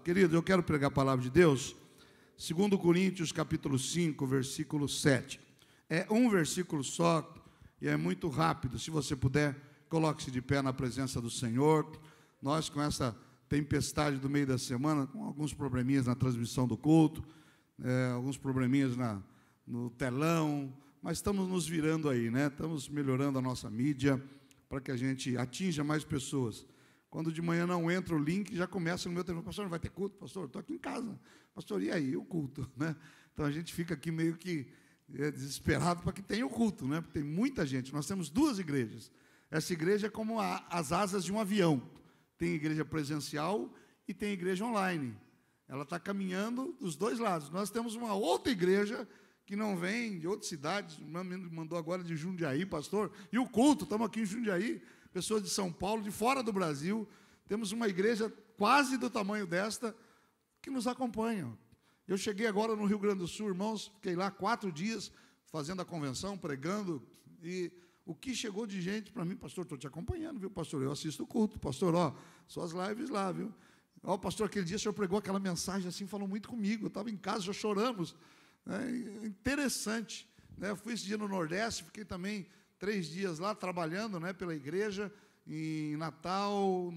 Querido, eu quero pregar a palavra de Deus, 2 Coríntios capítulo 5, versículo 7. É um versículo só e é muito rápido. Se você puder, coloque-se de pé na presença do Senhor. Nós, com essa tempestade do meio da semana, com alguns probleminhas na transmissão do culto, alguns probleminhas no telão, mas estamos nos virando aí, né? Estamos melhorando a nossa mídia para que a gente atinja mais pessoas. Quando de manhã não entra o link, já começa no meu telefone: pastor, não vai ter culto? Pastor, estou aqui em casa. Pastor, e aí, o culto? Né? Então a gente fica aqui meio que desesperado para que tenha o culto, né? Porque tem muita gente. Nós temos duas igrejas. Essa igreja é como as asas de um avião. Tem igreja presencial e tem igreja online. Ela está caminhando dos dois lados. Nós temos uma outra igreja que não vem de outras cidades. Mandou agora de Jundiaí, pastor. E o culto, estamos aqui em Jundiaí. Pessoas de São Paulo, de fora do Brasil. Temos uma igreja quase do tamanho desta que nos acompanha. Eu cheguei agora no Rio Grande do Sul, irmãos, fiquei lá 4 dias fazendo a convenção, pregando, e o que chegou de gente para mim: pastor, estou te acompanhando, viu, pastor? Eu assisto o culto, pastor, suas lives lá, viu? Pastor, aquele dia o senhor pregou aquela mensagem assim, falou muito comigo, eu estava em casa, já choramos. Interessante, né? Eu fui esse dia no Nordeste, fiquei também 3 dias lá trabalhando, né, pela igreja, em Natal,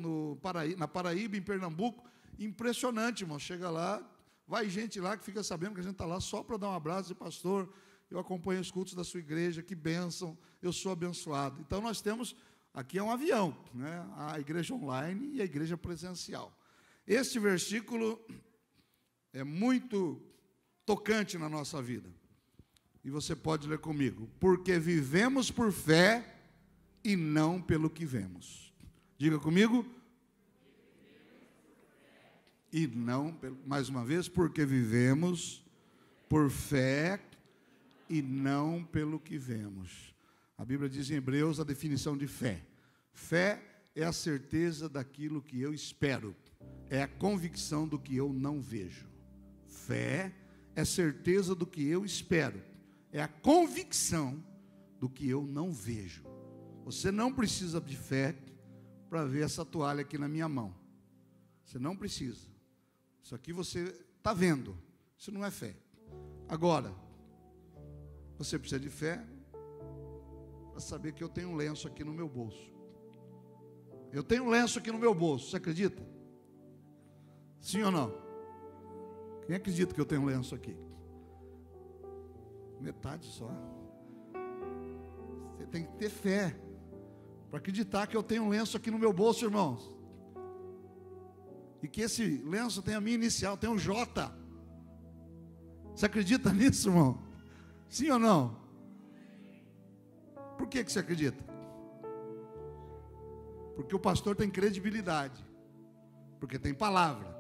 na Paraíba, em Pernambuco. Impressionante, irmão. Chega lá, vai gente lá que fica sabendo que a gente está lá só para dar um abraço e: pastor, eu acompanho os cultos da sua igreja, que bênção, eu sou abençoado. Então nós temos, aqui é um avião, né, a igreja online e a igreja presencial. Este versículo é muito tocante na nossa vida. E você pode ler comigo: porque vivemos por fé e não pelo que vemos. Diga comigo. E não, mais uma vez, porque vivemos por fé e não pelo que vemos. A Bíblia diz em Hebreus a definição de fé. Fé é a certeza daquilo que eu espero. É a convicção do que eu não vejo. Fé é certeza do que eu espero. É a convicção do que eu não vejo. Você não precisa de fé para ver essa toalha aqui na minha mão. Você não precisa. Isso aqui você está vendo. Isso não é fé. Agora, você precisa de fé para saber que eu tenho um lenço aqui no meu bolso. Eu tenho um lenço aqui no meu bolso. Você acredita? Sim ou não? Quem acredita que eu tenho um lenço aqui? Metade só. Você tem que ter fé para acreditar que eu tenho um lenço aqui no meu bolso, irmãos. E que esse lenço tem a minha inicial, tem um J. Você acredita nisso, irmão? Sim ou não? Por que você acredita? Porque o pastor tem credibilidade. Porque tem palavra.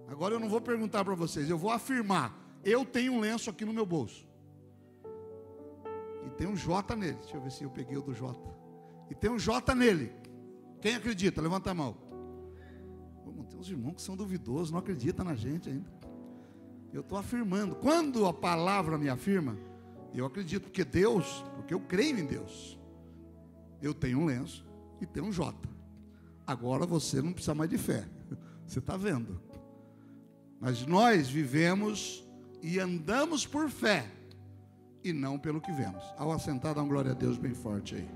Agora eu não vou perguntar para vocês, eu vou afirmar: eu tenho um lenço aqui no meu bolso. E tem um J nele. Deixa eu ver se eu peguei o do J. E tem um J nele. Quem acredita? Levanta a mão. Tem uns irmãos que são duvidosos, não acreditam na gente ainda. Eu estou afirmando. Quando a palavra me afirma, eu acredito, porque eu creio em Deus. Eu tenho um lenço e tenho um J. Agora você não precisa mais de fé. Você está vendo. Mas nós vivemos e andamos por fé e não pelo que vemos. Ao assentar, dá uma glória a Deus bem forte aí.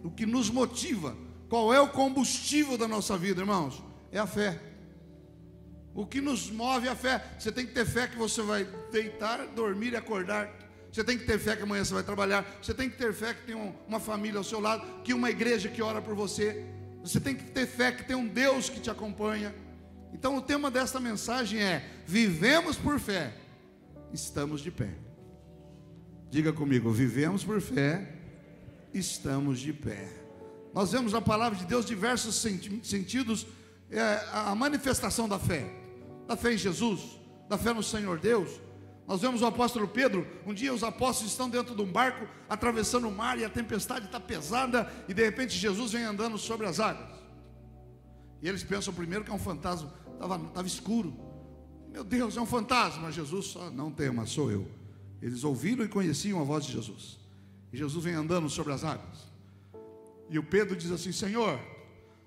O que nos motiva, qual é o combustível da nossa vida, irmãos? É a fé. O que nos move é a fé. Você tem que ter fé que você vai deitar, dormir e acordar. Você tem que ter fé que amanhã você vai trabalhar. Você tem que ter fé que tem uma família ao seu lado, que uma igreja que ora por você. Você tem que ter fé que tem um Deus que te acompanha. Então o tema desta mensagem é: vivemos por fé, estamos de pé. Diga comigo: vivemos por fé, estamos de pé. Nós vemos na palavra de Deus diversos sentidos, a manifestação da fé em Jesus, da fé no Senhor Deus. Nós vemos o apóstolo Pedro, um dia os apóstolos estão dentro de um barco, atravessando o mar, e a tempestade está pesada, e de repente Jesus vem andando sobre as águas. E eles pensam primeiro que é um fantasma, estava escuro. Meu Deus, é um fantasma. Jesus só: não tema, sou eu. Eles ouviram e conheciam a voz de Jesus. E Jesus vem andando sobre as águas. E o Pedro diz assim: Senhor,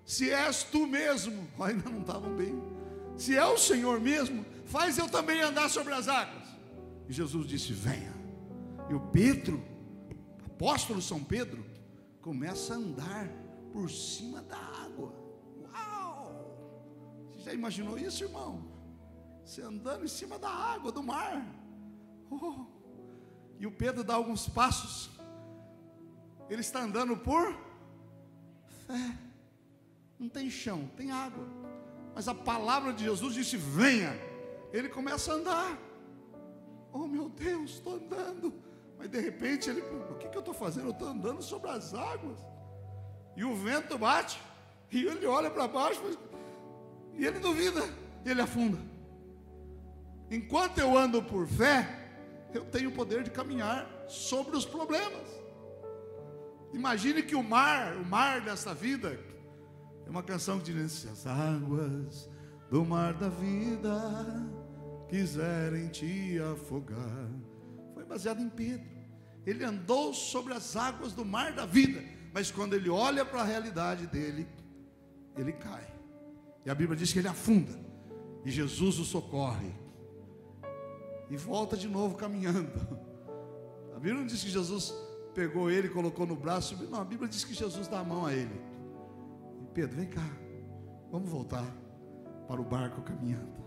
Se és tu mesmo, ainda não estavam bem. Se é o Senhor mesmo, faz eu também andar sobre as águas. E Jesus disse: venha. E o Pedro, apóstolo São Pedro, começa a andar por cima da água. Uau! Você já imaginou isso, irmão? Você andando em cima da água, do mar. Oh. E o Pedro dá alguns passos. Ele está andando por fé. Não tem chão, tem água. Mas a palavra de Jesus disse: venha. Ele começa a andar. Oh meu Deus, estou andando. Mas de repente ele: o que eu estou fazendo? Eu estou andando sobre as águas. E o vento bate. E ele olha para baixo. E ele duvida. E ele afunda. Enquanto eu ando por fé, eu tenho o poder de caminhar sobre os problemas. Imagine que o mar dessa vida, é uma canção que diz: se as águas do mar da vida quiserem te afogar. Foi baseado em Pedro. Ele andou sobre as águas do mar da vida, mas quando ele olha para a realidade dele, ele cai. E a Bíblia diz que ele afunda, e Jesus o socorre, e volta de novo caminhando. A Bíblia não diz que Jesus pegou ele, colocou no braço. Não, a Bíblia diz que Jesus dá a mão a ele. E Pedro, vem cá, vamos voltar para o barco caminhando.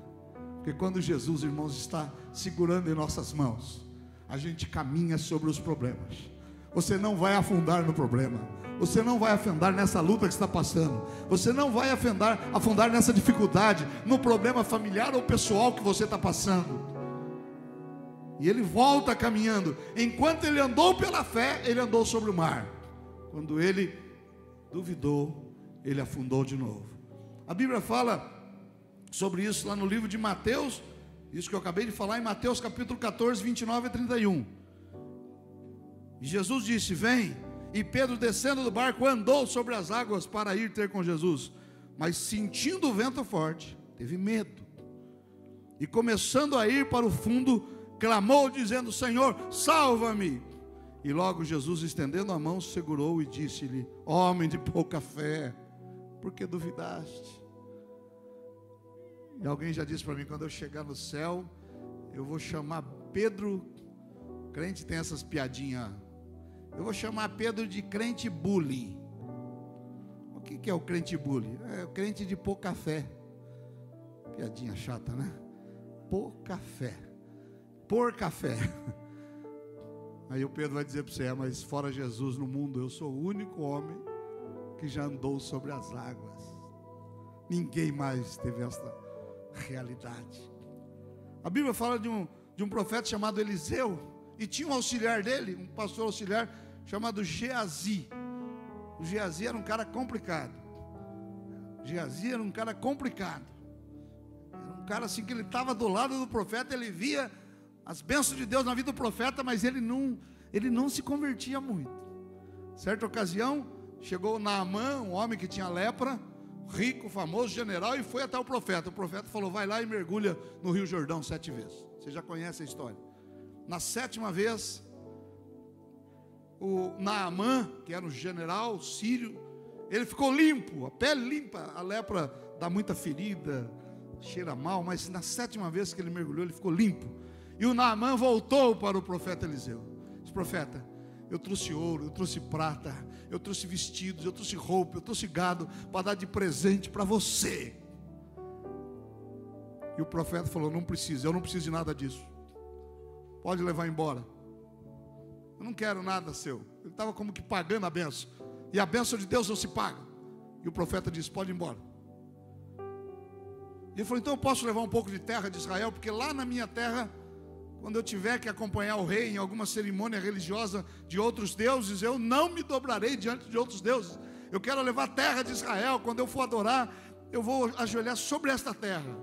Porque quando Jesus, irmãos, está segurando em nossas mãos, a gente caminha sobre os problemas. Você não vai afundar no problema. Você não vai afundar nessa luta que está passando. Você não vai afundar nessa dificuldade, no problema familiar ou pessoal que você está passando. E ele volta caminhando. Enquanto ele andou pela fé, ele andou sobre o mar. Quando ele duvidou, ele afundou de novo. A Bíblia fala sobre isso lá no livro de Mateus. Isso que eu acabei de falar em Mateus capítulo 14, 29 a 31. E Jesus disse: vem. E Pedro, descendo do barco, andou sobre as águas para ir ter com Jesus. Mas sentindo o vento forte, teve medo. E começando a ir para o fundo, clamou dizendo: Senhor, salva-me. E logo Jesus, estendendo a mão, segurou e disse-lhe: homem de pouca fé, por que duvidaste? E alguém já disse para mim: quando eu chegar no céu, eu vou chamar Pedro. Crente tem essas piadinhas. Eu vou chamar Pedro de crente bully. O que é o crente bully? É o crente de pouca fé. Piadinha chata, né? Pouca fé. Por café. Aí o Pedro vai dizer para você: mas fora Jesus no mundo, eu sou o único homem que já andou sobre as águas. Ninguém mais teve essa realidade. A Bíblia fala de um profeta chamado Eliseu, e tinha um auxiliar dele, um pastor auxiliar chamado Geazi. O Geazi era um cara complicado. Geazi era um cara complicado. Era um cara assim que ele estava do lado do profeta, ele via as bênçãos de Deus na vida do profeta, mas ele não se convertia muito. Certa ocasião, chegou Naamã, um homem que tinha lepra, rico, famoso, general, e foi até o profeta. O profeta falou: vai lá e mergulha no Rio Jordão 7 vezes. Você já conhece a história. Na 7ª vez, o Naamã, que era um general sírio, ele ficou limpo, a pele limpa. A lepra dá muita ferida, cheira mal, mas na 7ª vez que ele mergulhou, ele ficou limpo. E o Naamã voltou para o profeta Eliseu. Disse: profeta, eu trouxe ouro, eu trouxe prata, eu trouxe vestidos, eu trouxe roupa, eu trouxe gado para dar de presente para você. E o profeta falou: não precisa, eu não preciso de nada disso. Pode levar embora. Eu não quero nada seu. Ele estava como que pagando a bênção. E a bênção de Deus não se paga. E o profeta disse: pode ir embora. E ele falou: então eu posso levar um pouco de terra de Israel, porque lá na minha terra, quando eu tiver que acompanhar o rei em alguma cerimônia religiosa de outros deuses, eu não me dobrarei diante de outros deuses. Eu quero levar a terra de Israel. Quando eu for adorar, eu vou ajoelhar sobre esta terra.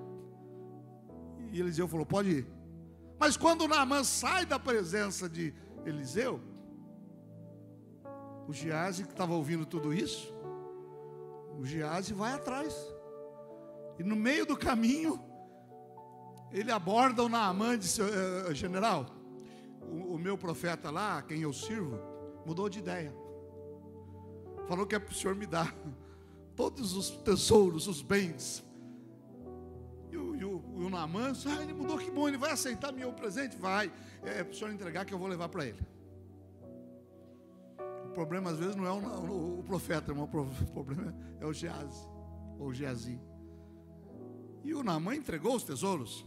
E Eliseu falou: pode ir. Mas quando Naamã sai da presença de Eliseu, o Geazi, que estava ouvindo tudo isso, o Geazi vai atrás. E no meio do caminho, ele aborda o Naamã e diz: general, o meu profeta lá, a quem eu sirvo, mudou de ideia. Falou que é para o senhor me dar todos os tesouros, os bens. E o Naamã, ele mudou, que bom, ele vai aceitar meu presente? Vai, para o senhor entregar que eu vou levar para ele. O problema às vezes não é o profeta, irmão, o problema é o Geazi, ou Geazi. E o Naamã entregou os tesouros.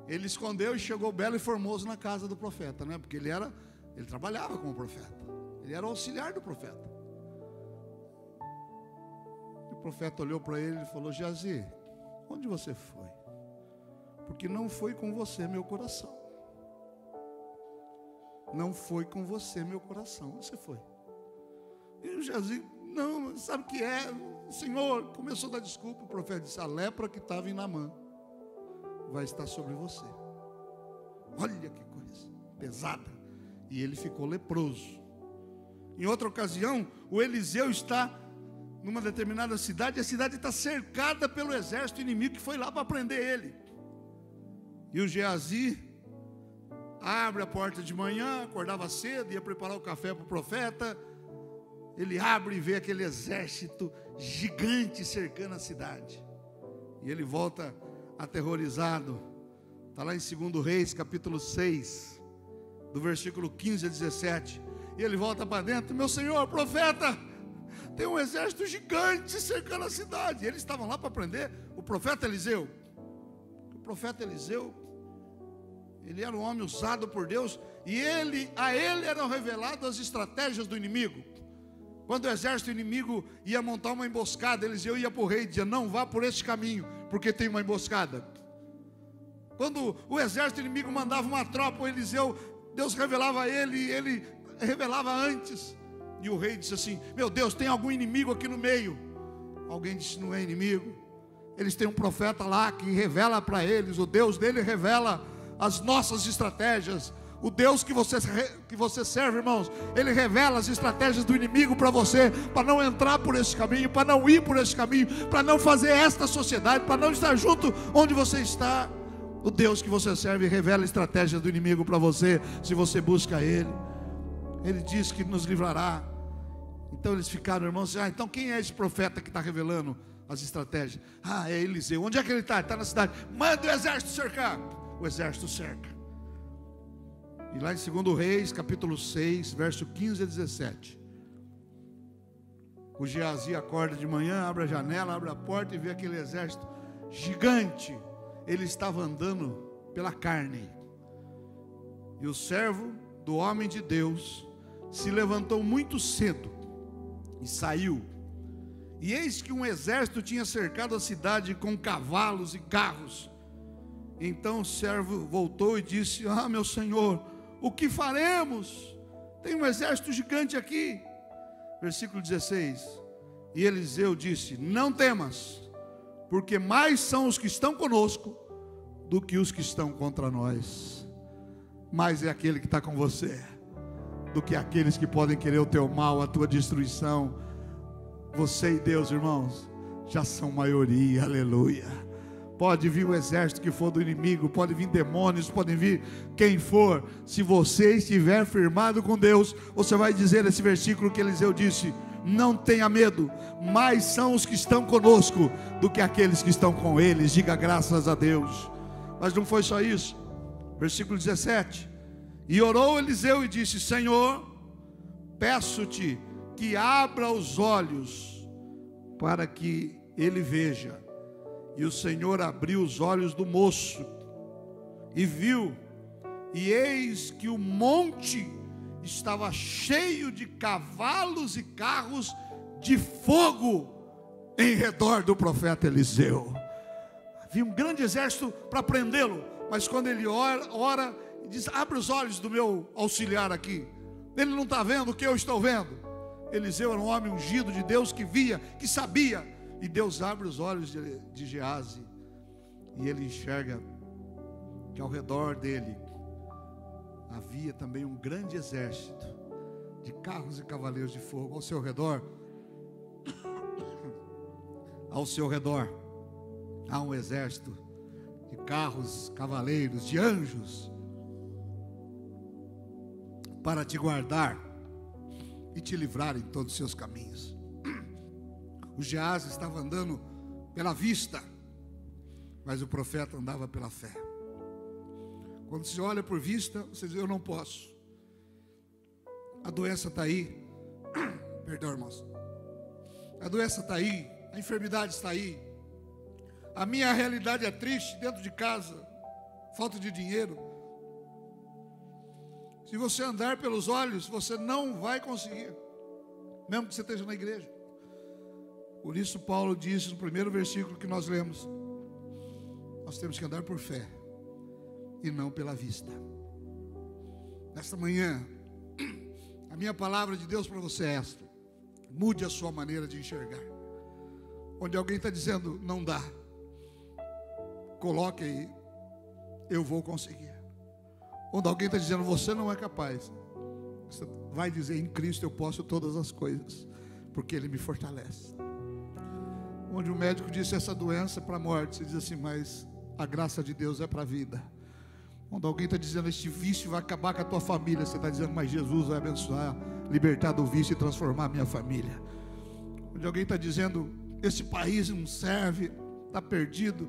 Ele escondeu e chegou belo e formoso na casa do profeta, né? Porque ele trabalhava como profeta. Ele era o auxiliar do profeta. O profeta olhou para ele e falou: Geazi, onde você foi? Porque não foi com você meu coração. Não foi com você meu coração. Onde você foi? E o Geazi, não, sabe o que é? O Senhor começou a dar desculpa. O profeta disse: a lepra que estava em Naamã vai estar sobre você. Olha que coisa pesada. E ele ficou leproso. Em outra ocasião, o Eliseu está numa determinada cidade, e a cidade está cercada pelo exército inimigo que foi lá para prender ele. E o Geazi abre a porta de manhã, acordava cedo, ia preparar o café para o profeta. Ele abre e vê aquele exército gigante cercando a cidade. E ele volta aterrorizado. Está lá em 2 Reis, capítulo 6, do versículo 15 a 17. E ele volta para dentro: meu senhor, profeta, tem um exército gigante cercando a cidade. E eles estavam lá para prender o profeta Eliseu. O profeta Eliseu, ele era um homem usado por Deus, e a ele eram reveladas as estratégias do inimigo. Quando o exército inimigo ia montar uma emboscada, Eliseu ia para o rei e dizia: não vá por este caminho, porque tem uma emboscada. Quando o exército inimigo mandava uma tropa, o Eliseu, Deus revelava a ele, e ele revelava antes. E o rei disse assim: meu Deus, tem algum inimigo aqui no meio? Alguém disse: não é inimigo. Eles têm um profeta lá que revela para eles, o Deus dele revela as nossas estratégias. O Deus que você serve, irmãos, ele revela as estratégias do inimigo para você, para não entrar por esse caminho, para não ir por esse caminho, para não fazer esta sociedade, para não estar junto onde você está. O Deus que você serve revela estratégias do inimigo para você, se você busca ele. Ele diz que nos livrará. Então eles ficaram, irmãos, então quem é esse profeta que está revelando as estratégias? É Eliseu. Onde é que ele está? Ele está na cidade. Manda o exército cercar. O exército cerca. E lá em 2 Reis, capítulo 6, verso 15 a 17. O Geazi acorda de manhã, abre a janela, abre a porta e vê aquele exército gigante. Ele estava andando pela carne. E o servo do homem de Deus se levantou muito cedo e saiu. E eis que um exército tinha cercado a cidade com cavalos e carros. Então o servo voltou e disse: meu senhor, o que faremos? Tem um exército gigante aqui. Versículo 16. E Eliseu disse: não temas, porque mais são os que estão conosco do que os que estão contra nós. Mais é aquele que está com você do que aqueles que podem querer o teu mal, a tua destruição. Você e Deus, irmãos, já são maioria, aleluia. Pode vir o exército que for do inimigo, pode vir demônios, pode vir quem for. Se você estiver firmado com Deus, você vai dizer esse versículo que Eliseu disse: não tenha medo, mais são os que estão conosco do que aqueles que estão com eles. Diga graças a Deus. Mas não foi só isso. Versículo 17. E orou Eliseu e disse: Senhor, peço-te que abra os olhos para que ele veja. E o Senhor abriu os olhos do moço e viu, e eis que o monte estava cheio de cavalos e carros de fogo em redor do profeta Eliseu. Havia um grande exército para prendê-lo, mas quando ele ora e diz: abre os olhos do meu auxiliar aqui, ele não está vendo o que eu estou vendo. Eliseu era um homem ungido de Deus, que via, que sabia. E Deus abre os olhos de Geazi, e ele enxerga que ao redor dele havia também um grande exército de carros e cavaleiros de fogo. Ao seu redor há um exército de carros, cavaleiros, de anjos, para te guardar e te livrar em todos os seus caminhos. O Geazi estava andando pela vista, mas o profeta andava pela fé. Quando você olha por vista, você diz: eu não posso. A doença está aí. Perdão, irmãos. A doença está aí, a enfermidade está aí. A minha realidade é triste dentro de casa, falta de dinheiro. Se você andar pelos olhos, você não vai conseguir, mesmo que você esteja na igreja. Por isso Paulo disse no primeiro versículo que nós lemos: nós temos que andar por fé e não pela vista. Nesta manhã, a minha palavra de Deus para você é esta: mude a sua maneira de enxergar. Onde alguém está dizendo não dá, coloque aí: eu vou conseguir. Onde alguém está dizendo você não é capaz, você vai dizer: em Cristo eu posso todas as coisas, porque Ele me fortalece. Onde o médico disse essa doença é para a morte, você diz assim: mas a graça de Deus é para a vida. Quando alguém está dizendo este vício vai acabar com a tua família, você está dizendo: mas Jesus vai abençoar, libertar do vício e transformar a minha família. Onde alguém está dizendo: esse país não serve, está perdido,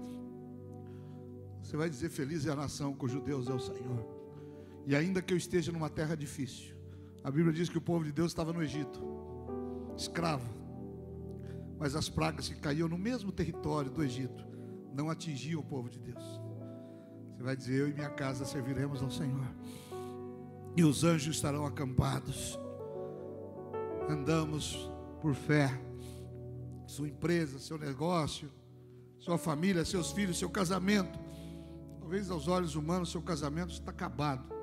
você vai dizer: feliz é a nação cujo Deus é o Senhor. E ainda que eu esteja numa terra difícil, a Bíblia diz que o povo de Deus estava no Egito, escravo, mas as pragas que caíam no mesmo território do Egito não atingiam o povo de Deus. Você vai dizer: eu e minha casa serviremos ao Senhor, e os anjos estarão acampados. Andamos por fé. Sua empresa, seu negócio, sua família, seus filhos, seu casamento. Talvez aos olhos humanos seu casamento está acabado.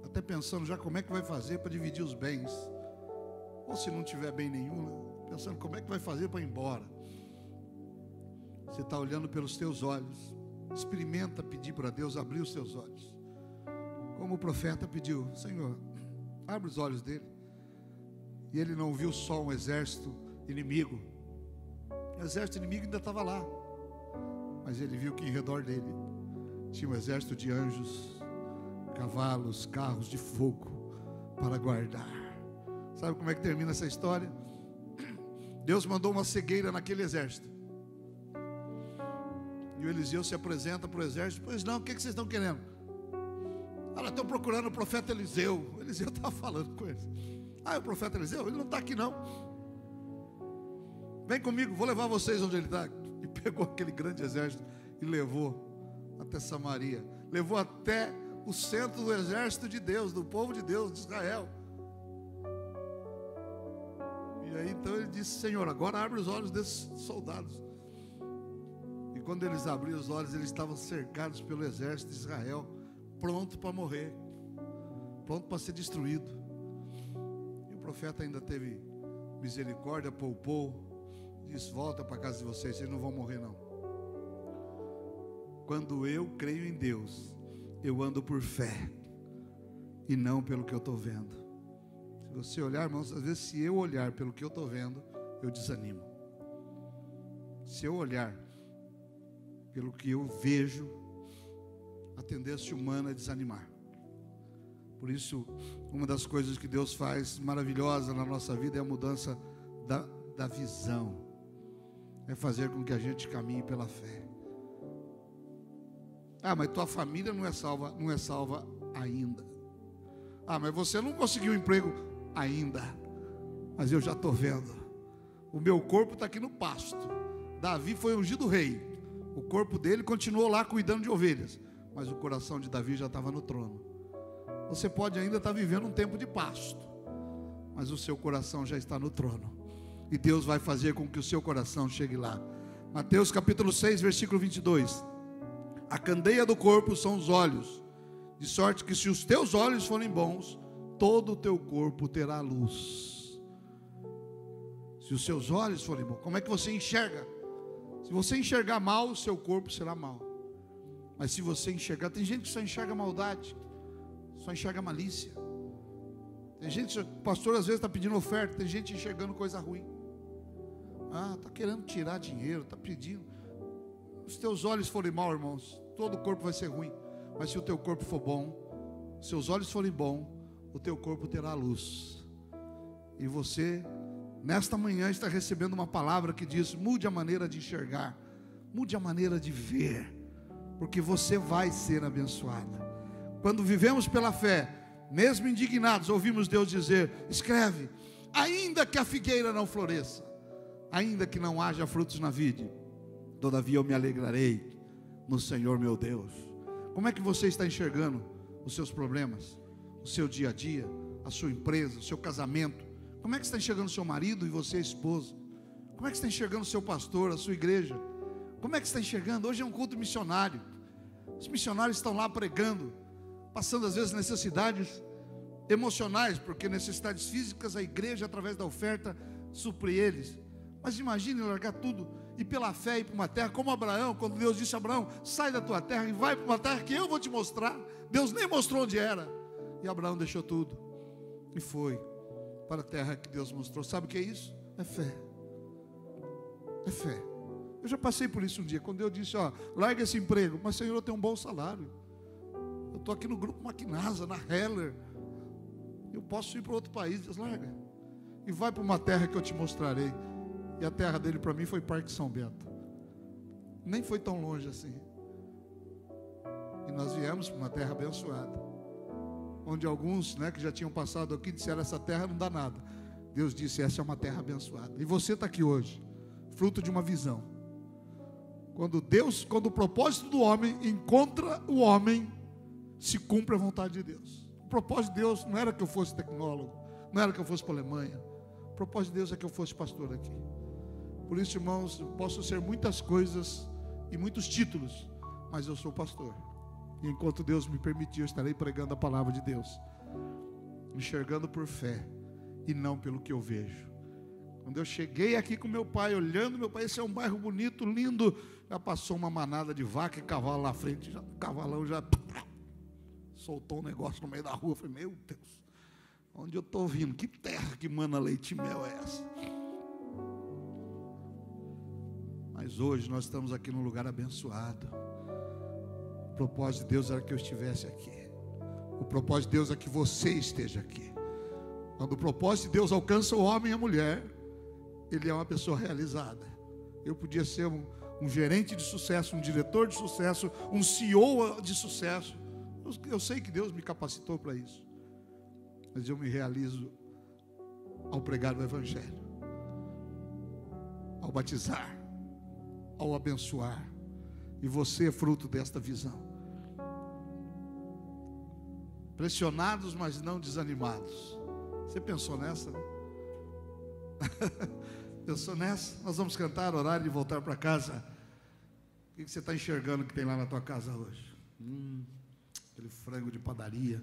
Até pensando já como é que vai fazer para dividir os bens. Ou se não tiver bem nenhum, pensando como é que vai fazer para ir embora. Você está olhando pelos teus olhos. Experimenta pedir para Deus abrir os teus olhos. Como o profeta pediu: Senhor, abre os olhos dele. E ele não viu só um exército inimigo. O exército inimigo ainda estava lá, mas ele viu que em redor dele tinha um exército de anjos, cavalos, carros de fogo para guardar. Sabe como é que termina essa história? Deus mandou uma cegueira naquele exército, e o Eliseu se apresenta para o exército: pois não, o que vocês estão querendo? Olha, estão procurando o profeta Eliseu. O Eliseu estava falando com eles: ah, é o profeta Eliseu? Ele não está aqui não. Vem comigo, vou levar vocês onde ele está. E pegou aquele grande exército e levou até Samaria. Levou até o centro do exército de Deus, do povo de Deus, de Israel. E aí então ele disse: Senhor, agora abre os olhos desses soldados. E quando eles abriram os olhos, eles estavam cercados pelo exército de Israel, pronto para morrer, pronto para ser destruído. E o profeta ainda teve misericórdia, poupou, disse: volta para a casa de vocês não vão morrer não. Quando eu creio em Deus, eu ando por fé e não pelo que eu estou vendo. Se você olhar, irmãos, às vezes se eu olhar pelo que eu estou vendo, eu desanimo. Se eu olhar pelo que eu vejo, a tendência humana é desanimar. Por isso, uma das coisas que Deus faz maravilhosa na nossa vida é a mudança da visão. É fazer com que a gente caminhe pela fé. Ah, mas tua família não é salva ainda. Ah, mas você não conseguiu um emprego ainda. Mas eu já estou vendo. O meu corpo está aqui no pasto. Davi foi ungido rei. O corpo dele continuou lá cuidando de ovelhas, mas o coração de Davi já estava no trono. Você pode ainda estar vivendo um tempo de pasto, mas o seu coração já está no trono. E Deus vai fazer com que o seu coração chegue lá. Mateus capítulo 6, versículo 22. A candeia do corpo são os olhos, de sorte que se os teus olhos forem bons, todo o teu corpo terá luz. Se os seus olhos forem bons, como é que você enxerga? Se você enxergar mal, o seu corpo será mal. Mas se você enxergar, tem gente que só enxerga maldade, só enxerga malícia. Tem gente, o pastor às vezes está pedindo oferta, tem gente enxergando coisa ruim. Ah, está querendo tirar dinheiro, está pedindo. Se os teus olhos forem mal, irmãos, todo o corpo vai ser ruim. Mas se o teu corpo for bom, se os olhos forem bons, o teu corpo terá luz. E você nesta manhã está recebendo uma palavra que diz: mude a maneira de enxergar, mude a maneira de ver, porque você vai ser abençoada. Quando vivemos pela fé, mesmo indignados, ouvimos Deus dizer: escreve, ainda que a figueira não floresça, ainda que não haja frutos na vide, todavia eu me alegrarei no Senhor meu Deus. Como é que você está enxergando os seus problemas, o seu dia a dia, a sua empresa, o seu casamento? Como é que está enxergando o seu marido e você, esposa? Como é que está enxergando o seu pastor, a sua igreja? Como é que está enxergando? Hoje é um culto missionário. Os missionários estão lá pregando, passando às vezes necessidades emocionais, porque necessidades físicas a igreja, através da oferta, supre eles. Mas imagine largar tudo e pela fé ir para uma terra como Abraão, quando Deus disse a Abraão: sai da tua terra e vai para uma terra que eu vou te mostrar. Deus nem mostrou onde era, e Abraão deixou tudo e foi para a terra que Deus mostrou. Sabe o que é isso? É fé. É fé. Eu já passei por isso um dia, quando Deus disse: ó, larga esse emprego. Mas Senhor, eu tenho um bom salário, eu estou aqui no grupo Maquinasa, na Heller, eu posso ir para outro país. Deus: larga e vai para uma terra que eu te mostrarei. E a terra dele para mim foi Parque São Bento. Nem foi tão longe assim. E nós viemos para uma terra abençoada, onde alguns, que já tinham passado aqui, disseram: essa terra não dá nada. Deus disse: essa é uma terra abençoada. E você está aqui hoje, fruto de uma visão. Quando o propósito do homem encontra o homem, se cumpre a vontade de Deus. O propósito de Deus não era que eu fosse tecnólogo, não era que eu fosse para a Alemanha. O propósito de Deus é que eu fosse pastor aqui. Por isso, irmãos, eu posso ser muitas coisas e muitos títulos, mas eu sou pastor. E enquanto Deus me permitir, eu estarei pregando a palavra de Deus, enxergando por fé e não pelo que eu vejo. Quando eu cheguei aqui com meu pai, olhando meu pai, esse é um bairro bonito, lindo, já passou uma manada de vaca e cavalo lá à frente, o cavalão já soltou um negócio no meio da rua. Eu falei: meu Deus, onde eu estou vindo? Que terra que mana leite e mel é essa? Mas hoje nós estamos aqui num lugar abençoado. O propósito de Deus era que eu estivesse aqui. O propósito de Deus é que você esteja aqui. Quando o propósito de Deus alcança o homem e a mulher, ele é uma pessoa realizada. Eu podia ser um gerente de sucesso, um diretor de sucesso, um CEO de sucesso. Eu sei que Deus me capacitou para isso, mas eu me realizo ao pregar o Evangelho, ao batizar, ao abençoar. E você é fruto desta visão. Pressionados, mas não desanimados. Você pensou nessa? Pensou nessa? Nós vamos cantar, orar e voltar para casa. O que você está enxergando que tem lá na tua casa hoje? Aquele frango de padaria.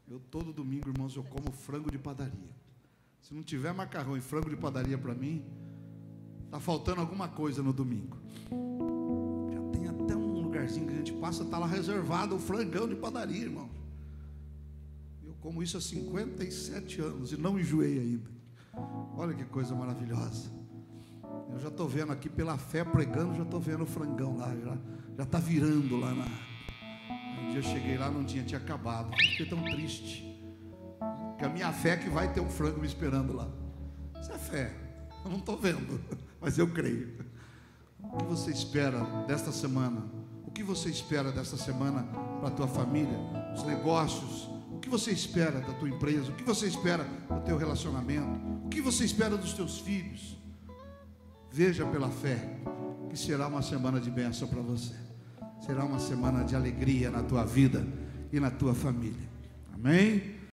Eu todo domingo, irmãos, eu como frango de padaria. Se não tiver macarrão e frango de padaria para mim, está faltando alguma coisa no domingo. Já tem até um lugarzinho que a gente passa, está lá reservado o frangão de padaria, irmão. Eu como isso há 57 anos e não enjoei ainda. Olha que coisa maravilhosa. Eu já estou vendo aqui pela fé pregando, já estou vendo o frangão lá, já está virando lá na... Um dia eu cheguei lá, não tinha acabado. Fiquei tão triste, porque a minha fé é que vai ter um frango me esperando lá. Isso é fé. Eu não estou vendo, mas eu creio. O que você espera desta semana? O que você espera desta semana para a tua família, os negócios? O que você espera da tua empresa? O que você espera do teu relacionamento? O que você espera dos teus filhos? Veja pela fé que será uma semana de bênção para você. Será uma semana de alegria na tua vida e na tua família. Amém?